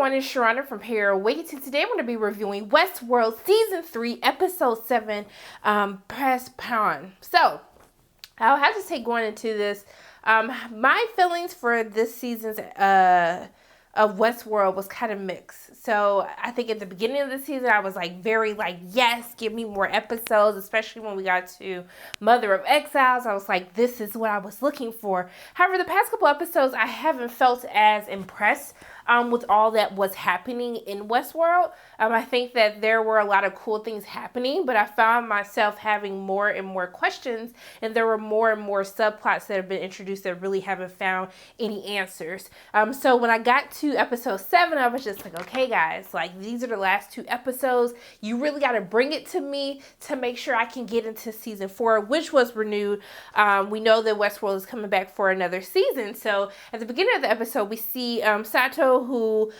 everyone, it's Sharana from Para Wait. Today I'm going to be reviewing Westworld Season 3, Episode 7, Press Pawn. So, I'll have to say going into this, my feelings for this season's of Westworld was kind of mixed. So I think at the beginning of the season, I was very yes, give me more episodes, especially when we got to Mother of Exiles. I was like, this is what I was looking for. However, the past couple episodes, I haven't felt as impressed with all that was happening in Westworld. I think that there were a lot of cool things happening, but I found myself having more and more questions, and there were more and more subplots that have been introduced that really haven't found any answers. So when I got to episode 7, I was just like, okay guys, these are the last 2 episodes. You really got to bring it to me to make sure I can get into season 4, which was renewed. We know that Westworld is coming back for another season. So at the beginning of the episode, we see Sato, who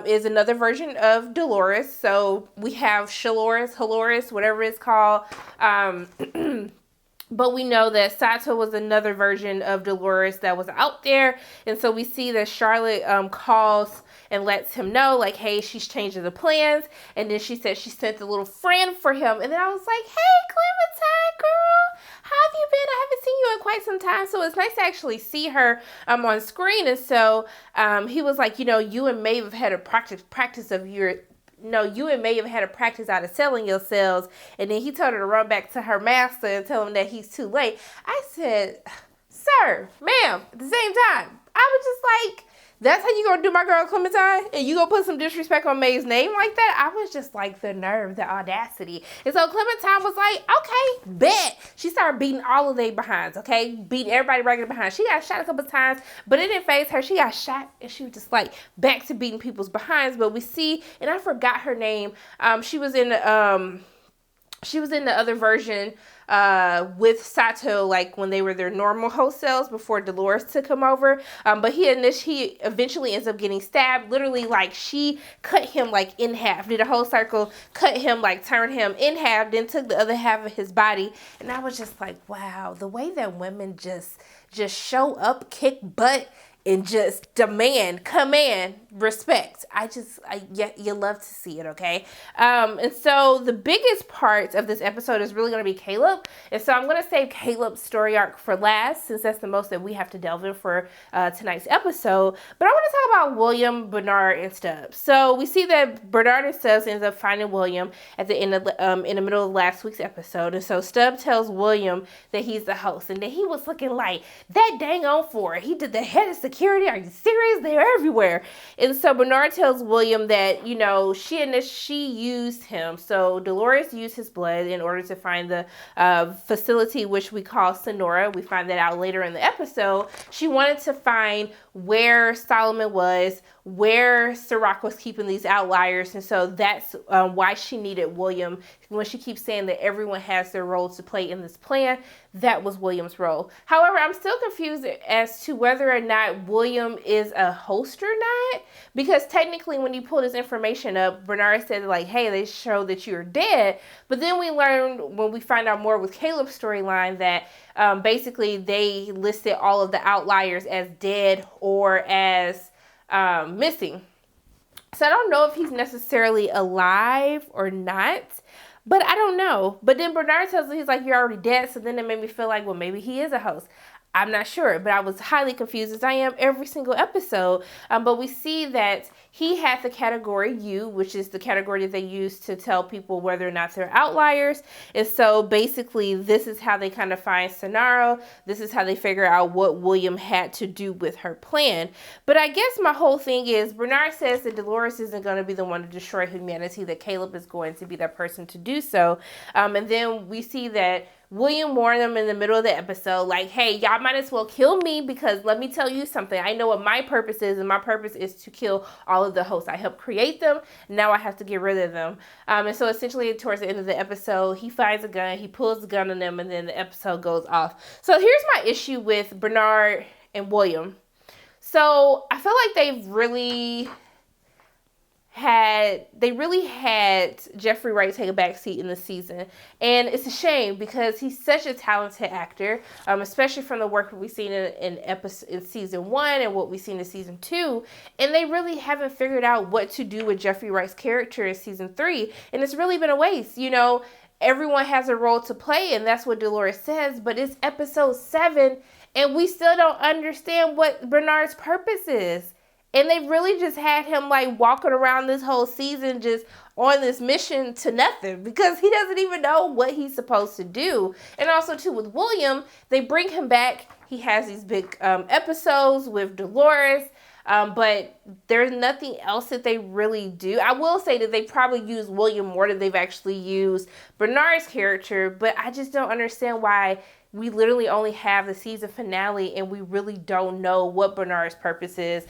is another version of Dolores. So we have Dolores, whatever it's called. But we know that Sato was another version of Dolores that was out there. And so we see that Charlotte calls and lets him know, hey, she's changing the plans. And then she said she sent a little friend for him. And then I was like, hey, Clementine, girl, how have you been? I haven't seen you in quite some time. So it's nice to actually see her on screen. And so he was like, you and Maeve have had a practice of your... No, you and Maeve had a practice out of selling yourselves. And then he told her to run back to her master and tell him that he's too late. I said, sir, ma'am, at the same time, I was just like, that's how you gonna do my girl Clementine? And you gonna put some disrespect on Maeve's name like that? I was just like, the nerve, the audacity. And so Clementine was like, okay, bet. She started beating all of their behinds, okay? Beating everybody regular behind. She got shot a couple of times, but it didn't faze her. She got shot and she was just back to beating people's behinds. But we see, and I forgot her name. She was in the other version with Sato, when they were their normal host cells before Dolores took him over. But he eventually ends up getting stabbed. Literally, she cut him in half. Did a whole circle, cut him, turned him in half, then took the other half of his body. And I was just like, wow, the way that women just show up, kick butt, and just command respect. You love to see it, okay? And so the biggest part of this episode is really going to be Caleb. And so I'm going to save Caleb's story arc for last, since that's the most that we have to delve in for tonight's episode. But I want to talk about William, Bernard, and Stubbs. So we see that Bernard and Stubbs ends up finding William at the end of in the middle of last week's episode. And so Stubbs tells William that he's the host, and then he was looking like that dang on for it. He did the head of security. Are you serious? They're everywhere. And so Bernard tells William that, she used him. So Dolores used his blood in order to find the facility, which we call Sonora. We find that out later in the episode. She wanted to find where Solomon was, where Sirach was keeping these outliers. And so that's why she needed William. When she keeps saying that everyone has their role to play in this plan, that was William's role. However, I'm still confused as to whether or not William is a host or not, because technically when you pull this information up, Bernard said hey, they show that you're dead. But then we learned, when we find out more with Caleb's storyline, that basically they listed all of the outliers as dead or as missing. So I don't know if he's necessarily alive or not, but I don't know. But then Bernard tells me, he's like, you're already dead. So then it made me feel like, well, maybe he is a host. I'm not sure, but I was highly confused, as I am every single episode. But we see that he had the category U, which is the category that they use to tell people whether or not they're outliers. And so basically, this is how they kind of find Sonaro. This is how they figure out what William had to do with her plan. But I guess my whole thing is, Bernard says that Dolores isn't going to be the one to destroy humanity, that Caleb is going to be that person to do so. And then we see that William warned them in the middle of the episode, hey, y'all might as well kill me, because let me tell you something. I know what my purpose is, and my purpose is to kill all of the hosts. I helped create them. Now I have to get rid of them. And so essentially towards the end of the episode, he finds a gun, he pulls the gun on them, and then the episode goes off. So here's my issue with Bernard and William. So I feel like they've really really had Jeffrey Wright take a back seat in the season, and it's a shame because he's such a talented actor, especially from the work we've seen in season 1 and what we've seen in season 2, and they really haven't figured out what to do with Jeffrey Wright's character in season 3, and it's really been a waste. Everyone has a role to play, and that's what Dolores says, but it's episode 7, and we still don't understand what Bernard's purpose is. And they really just had him like walking around this whole season just on this mission to nothing because he doesn't even know what he's supposed to do. And also too with William, they bring him back. He has these big episodes with Dolores, but there's nothing else that they really do. I will say that they probably use William more than they've actually used Bernard's character, but I just don't understand why we literally only have the season finale and we really don't know what Bernard's purpose is,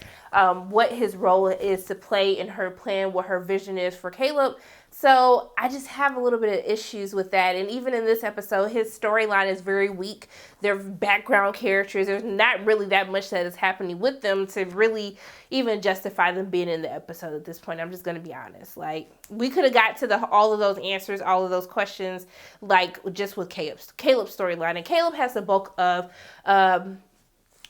what his role is to play in her plan, what her vision is for Caleb. So I just have a little bit of issues with that. And even in this episode, his storyline is very weak. They're background characters. There's not really that much that is happening with them to really even justify them being in the episode at this point. I'm just going to be honest. Like, we could have got to all of those answers, all of those questions, like just with Caleb's storyline. And Caleb has the bulk of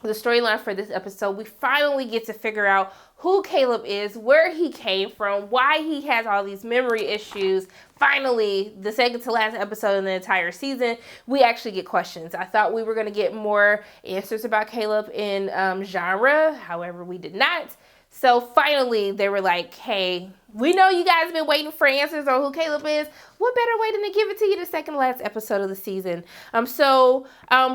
the storyline for this episode. We finally get to figure out who Caleb is, where he came from, why he has all these memory issues. Finally, the second to last episode in the entire season, we actually get questions. I thought we were going to get more answers about Caleb in genre. However, we did not. So finally, they were like, hey, we know you guys have been waiting for answers on who Caleb is. What better way than to give it to you the second to last episode of the season? So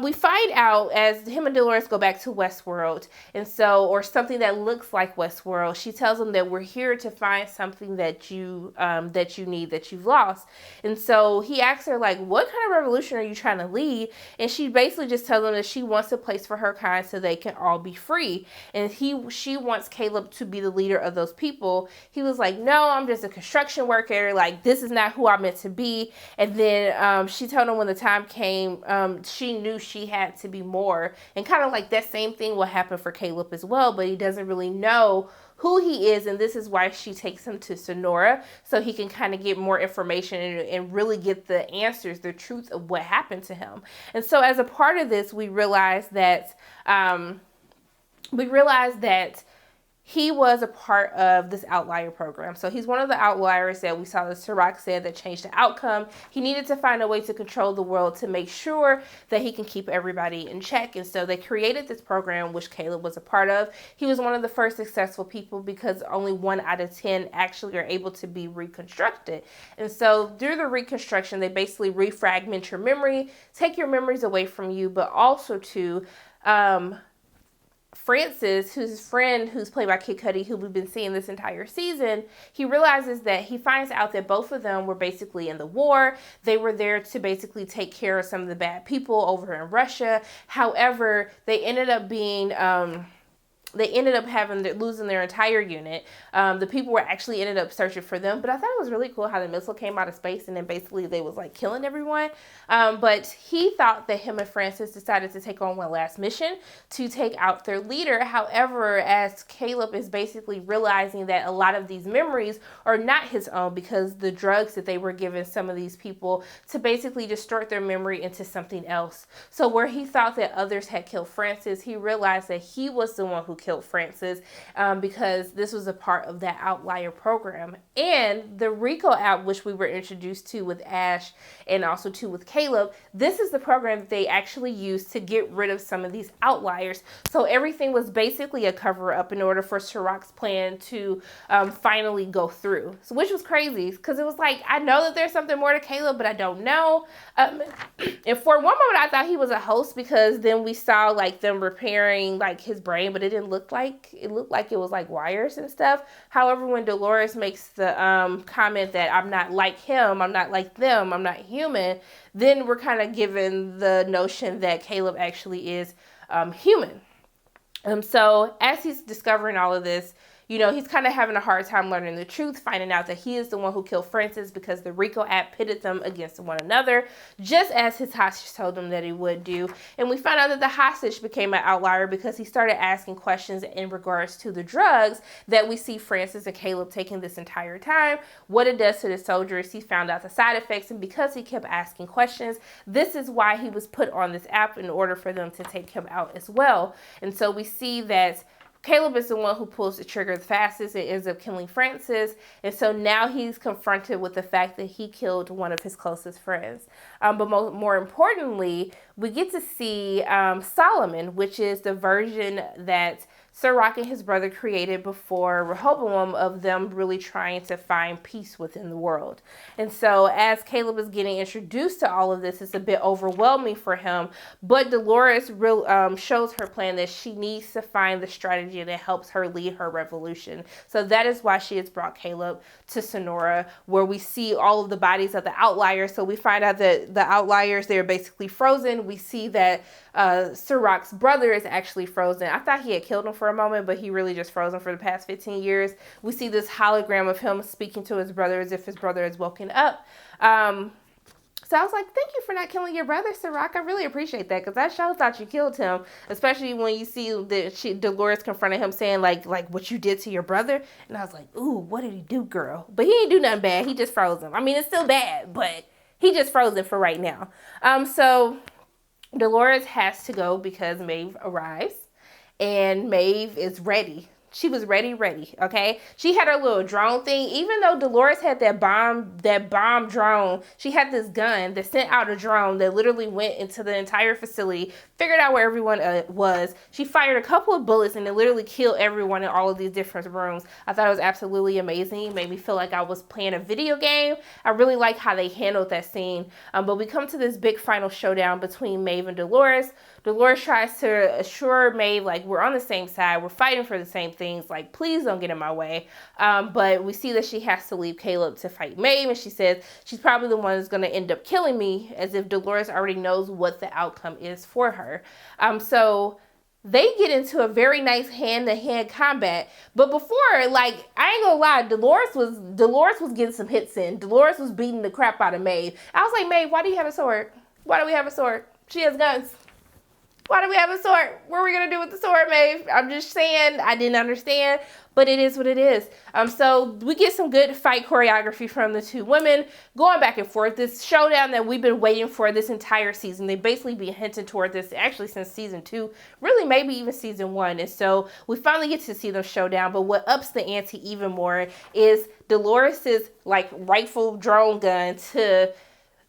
we find out as him and Dolores go back to Westworld, or something that looks like Westworld. She tells them that we're here to find something that you need, that you've lost. And so he asks her, like, what kind of revolution are you trying to lead? And she basically just tells him that she wants a place for her kind so they can all be free. And she wants Caleb to be the leader of those people. He was like, no, I'm just a construction worker. Like, this is not who I'm meant to be. And then she told him when the time came, she knew she had to be more. And kind of like that same thing will happen for Caleb as well, but he doesn't really know who he is, and this is why she takes him to Sonora so he can kind of get more information and really get the answers, the truth of what happened to him. And so as a part of this, we realized that he was a part of this outlier program. So he's one of the outliers that we saw that Sirach said that changed the outcome. He needed to find a way to control the world to make sure that he can keep everybody in check. And so they created this program, which Caleb was a part of. He was one of the first successful people because only 1 out of 10 actually are able to be reconstructed. And so through the reconstruction, they basically refragment your memory, take your memories away from you, but also to Francis, who's his friend, who's played by Kid Cudi, who we've been seeing this entire season, he realizes that he finds out that both of them were basically in the war. They were there to basically take care of some of the bad people over in Russia. However, they ended up being losing their entire unit. The people were actually ended up searching for them, but I thought it was really cool how the missile came out of space and then basically they was like killing everyone. But he thought that him and Francis decided to take on one last mission to take out their leader. However, as Caleb is basically realizing that a lot of these memories are not his own because the drugs that they were giving some of these people to basically distort their memory into something else. So where he thought that others had killed Francis, he realized that he was the one who killed Francis because this was a part of that outlier program. And the RICO app, which we were introduced to with Ash and also to with Caleb, this is the program that they actually used to get rid of some of these outliers. So everything was basically a cover up in order for Sirach's plan to finally go through. So, which was crazy because it was like, I know that there's something more to Caleb, but I don't know. And for one moment I thought he was a host because then we saw like them repairing like his brain, but it didn't look like it was like wires and stuff. However, when Dolores makes the comment that I'm not like him, I'm not like them, I'm not human, then we're kind of given the notion that Caleb actually is human. So as he's discovering all of this, You know, he's kind of having a hard time learning the truth, finding out that he is the one who killed Francis because the RICO Act pitted them against one another, just as his hostage told him that he would do. And we found out that the hostage became an outlier because he started asking questions in regards to the drugs that we see Francis and Caleb taking this entire time, what it does to the soldiers. He found out the side effects, and because he kept asking questions, this is why he was put on this app, in order for them to take him out as well. And so we see that Caleb is the one who pulls the trigger the fastest and ends up killing Francis. And so now he's confronted with the fact that he killed one of his closest friends. But more importantly, we get to see Solomon, which is the version that Sirach and his brother created before Rehoboam, of them really trying to find peace within the world. And so as Caleb is getting introduced to all of this, it's a bit overwhelming for him. But Dolores shows her plan that she needs to find the strategy that helps her lead her revolution. So that is why she has brought Caleb to Sonora, where we see all of the bodies of the outliers. So we find out that the outliers, they're basically frozen. We see that Sirach's brother is actually frozen. I thought he had killed him for a moment, but he really just frozen for the past 15 years. We see this hologram of him speaking to his brother as if his brother has woken up. So I was like, thank you for not killing your brother, Sirach. I really appreciate that, because I sure thought you killed him, especially when you see that Dolores confronted him saying like what you did to your brother. And I was like, ooh, what did he do, girl? But he didn't do nothing bad. He just froze him. I mean, it's still bad, but he just frozen for right now. So Dolores has to go because Maeve arrives, and Maeve is ready. She was ready, okay? She had her little drone thing. Even though Dolores had that bomb drone, she had this gun that sent out a drone that literally went into the entire facility, figured out where everyone was. She fired a couple of bullets, and it literally killed everyone in all of these different rooms. I thought it was absolutely amazing. It made me feel like I was playing a video game. I really like how they handled that scene. But we come to this big final showdown between Maeve and Dolores. Dolores tries to assure Maeve, like, we're on the same side. We're fighting for the same things. Like, please don't get in my way. But we see that she has to leave Caleb to fight Maeve. And she says she's probably the one who's going to end up killing me, as if Dolores already knows what the outcome is for her. So they get into a very nice hand-to-hand combat. But before, like, I ain't gonna lie, Dolores was getting some hits in. Dolores was beating the crap out of Maeve. I was like, Maeve, why do you have a sword? Why do we have a sword? She has guns. Why do we have a sword? What are we going to do with the sword, Maeve? I'm just saying, I didn't understand, but it is what it is. So we get some good fight choreography from the two women going back and forth. This showdown that we've been waiting for this entire season. They basically been hinting toward this actually since season 2, really maybe even season 1. And so we finally get to see them showdown. But what ups the ante even more is Dolores's like rifle drone gun to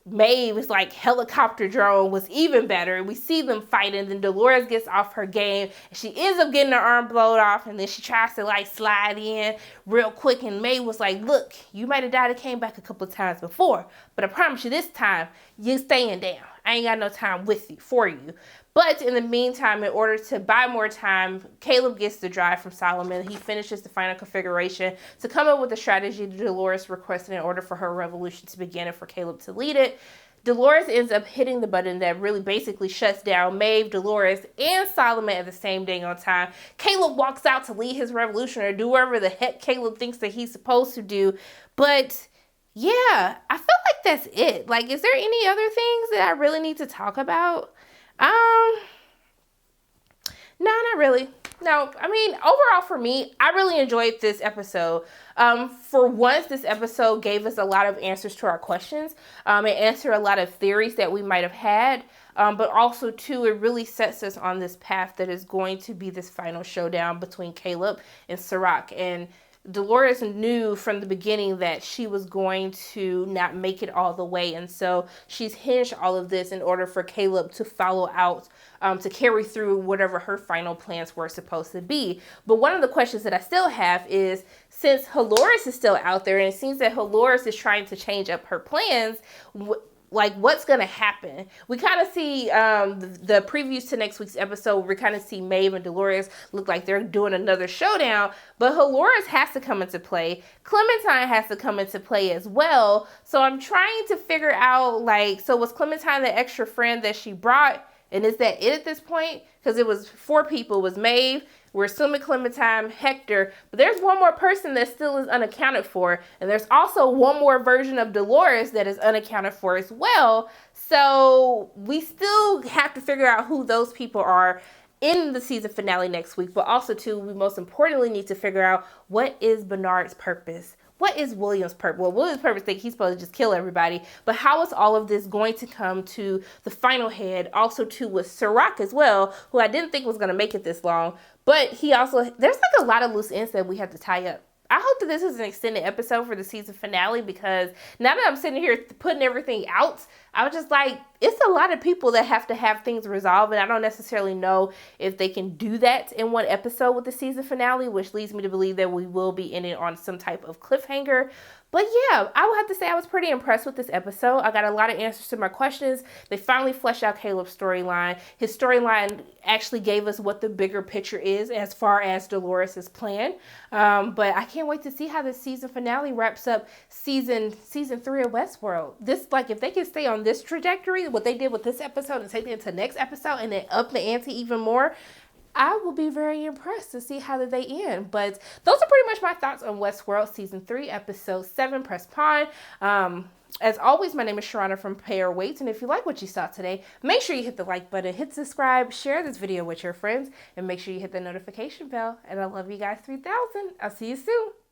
Maeve's like helicopter drone was even better. We see them fighting, then Dolores gets off her game, and she ends up getting her arm blown off, and then she tries to like slide in real quick, and Maeve was like, look, you might have died and came back a couple of times before, but I promise you this time, you're staying down. I ain't got no time for you. But in the meantime, in order to buy more time, Caleb gets the drive from Solomon. He finishes the final configuration to come up with the strategy Dolores requested in order for her revolution to begin and for Caleb to lead it. Dolores ends up hitting the button that really basically shuts down Maeve, Dolores, and Solomon at the same day on time. Caleb walks out to lead his revolution or do whatever the heck Caleb thinks that he's supposed to do. But yeah, I feel like that's it. Like, is there any other things that I really need to talk about? No, not really. No, I mean, overall for me, I really enjoyed this episode. For once, this episode gave us a lot of answers to our questions. It answered a lot of theories that we might have had. But also, too, it really sets us on this path that is going to be this final showdown between Caleb and Sirach. And Dolores knew from the beginning that she was going to not make it all the way. And so she's hinged all of this in order for Caleb to follow out, to carry through whatever her final plans were supposed to be. But one of the questions that I still have is, since Dolores is still out there and it seems that Dolores is trying to change up her plans, like, what's going to happen? We kind of see the previews to next week's episode. We kind of see Maeve and Dolores look like they're doing another showdown. But Dolores has to come into play. Clementine has to come into play as well. So I'm trying to figure out, like, so was Clementine the extra friend that she brought? And is that it at this point? Because it was 4 people. It was Maeve, We're assuming Clementine, Hector, but there's one more person that still is unaccounted for. And there's also one more version of Dolores that is unaccounted for as well. So we still have to figure out who those people are in the season finale next week. But also, too, we most importantly need to figure out what is Bernard's purpose. What is William's purpose? Well, William's purpose, think he's supposed to just kill everybody. But how is all of this going to come to the final head? Also, too, with Sirach as well, who I didn't think was going to make it this long. But he also, there's like a lot of loose ends that we have to tie up. I hope that this is an extended episode for the season finale, because now that I'm sitting here putting everything out, I was just like, it's a lot of people that have to have things resolved, and I don't necessarily know if they can do that in one episode with the season finale, which leads me to believe that we will be ending on some type of cliffhanger. But yeah, I would have to say I was pretty impressed with this episode. I got a lot of answers to my questions. They finally fleshed out Caleb's storyline. His storyline actually gave us what the bigger picture is as far as Dolores' plan. But I can't wait to see how this season finale wraps up season 3 of Westworld. This, like, if they can stay on this trajectory, what they did with this episode, and take it into next episode and then up the ante even more, I will be very impressed to see how they end. But those are pretty much my thoughts on Westworld Season 3, Episode 7, Press Pawn. As always, my name is Sharana from Pair Waits, and if you like what you saw today, make sure you hit the like button, hit subscribe, share this video with your friends, and make sure you hit the notification bell. And I love you guys 3000. I'll see you soon.